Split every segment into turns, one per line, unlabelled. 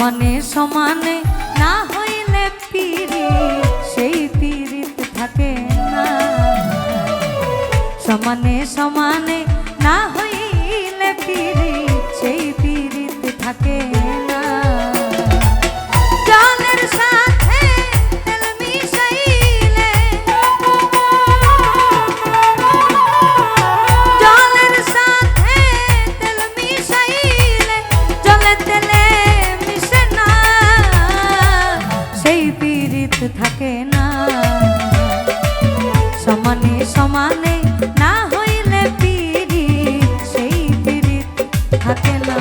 সমানে সমানে না হইলে পীড়িত সেই পীড়িত থাকে না। সমানে সমানে না হইলে পীড়িত সেই পীড়িত থাকে না। জলের সাথে তেল মিশাইলে, জলের সাথে তেল মিশাইলে জলে তেলে মিশে না, সেই পীড়িত থাকে না। সমানে সমানে না হইলে পীড়িত সেই পীড়িত থাকে না।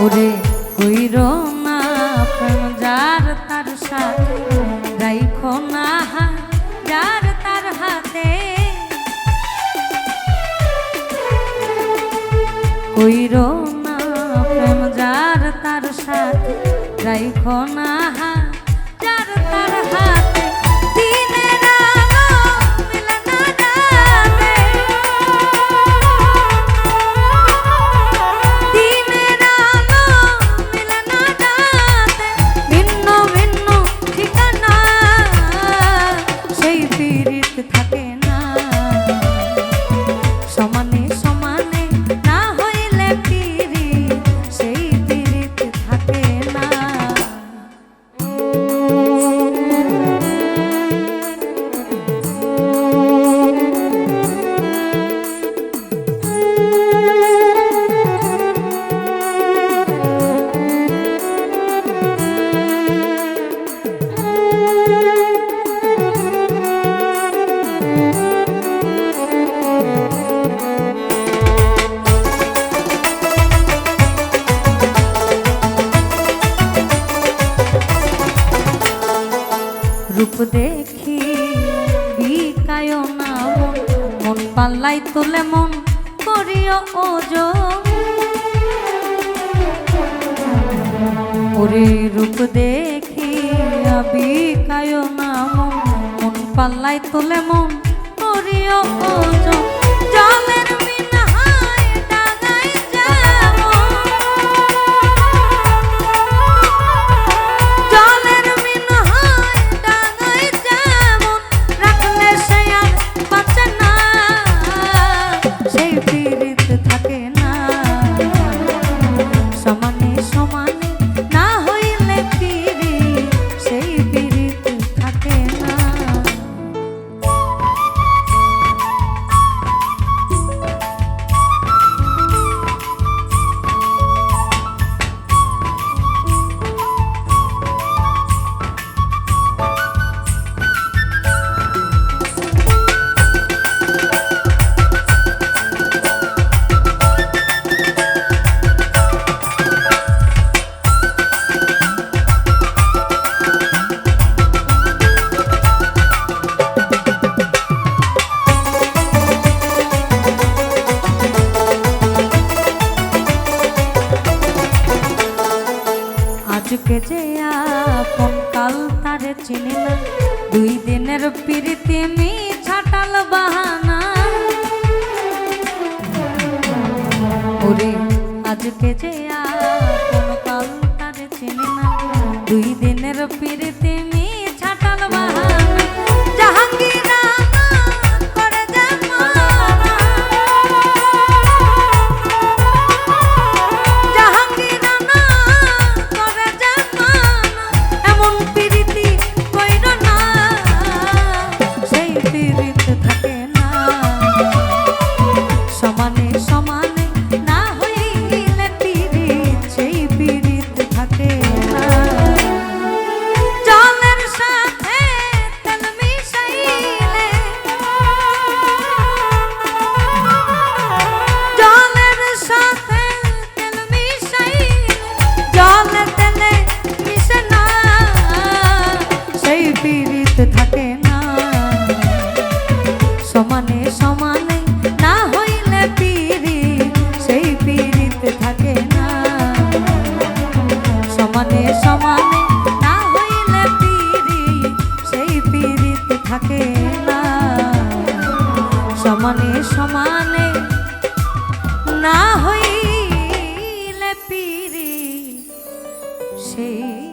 ওরে কইরো না প্রেম যার তার সাথে, রাইখো না যার তার হাতে। কইরো না প্রেম যার তার সাথে, রাইখো না যার তার হাতে। দিনের আলো মিলে না রাতে, দিনের আলো মিলে না রাতে, ভিন্ন ভিন্ন ঠিকানা সেই পীড়িত থাকে না। সমানে সমানে না হইলে পীড়িত সেই পীড়িত থাকে না। রূপ দেখি বিকায় না মন, মন পাল্লাই তোলে মন করিও ওজন। ওরে রূপ দেখি বিকায় না মন, মন পাল্লাই তোলে মন করিও ওজন। জলের মিনহায় ডাঙায় যেমন, জলের মিনহায় ডাঙায় যেমন, রাখলে সে আর বাঁচে না, সেই পীড়িত থাকে না। সমানে সমানে না হইলে পীড়িত সেই পীড়িত থাকে না। আজকে যে আপন কাল তারে চিনি না, দুই দিনের প্রীতি ছাটাল বাহানা। ওরে আজকে যে আপন কাল তারে চিনি না, দুই দিনের প্রীতি ছাটাল বাহানা। জাহাঙ্গীর করে জামানা, জাহাঙ্গীর করে জামানা, এমন পীড়িতি কইরো না, সেই পীড়িত থাকে না। সমানে সমানে না হইলে পীড়িত সেই পীড়িত থাকে না। সমানে সমানে না হইলে পিরি সেই পিরিত থাকে না সমানে সমানে না হইলে পিরি সেই পিরিত থাকে না সমানে সমানে না হইলে পিরি সেই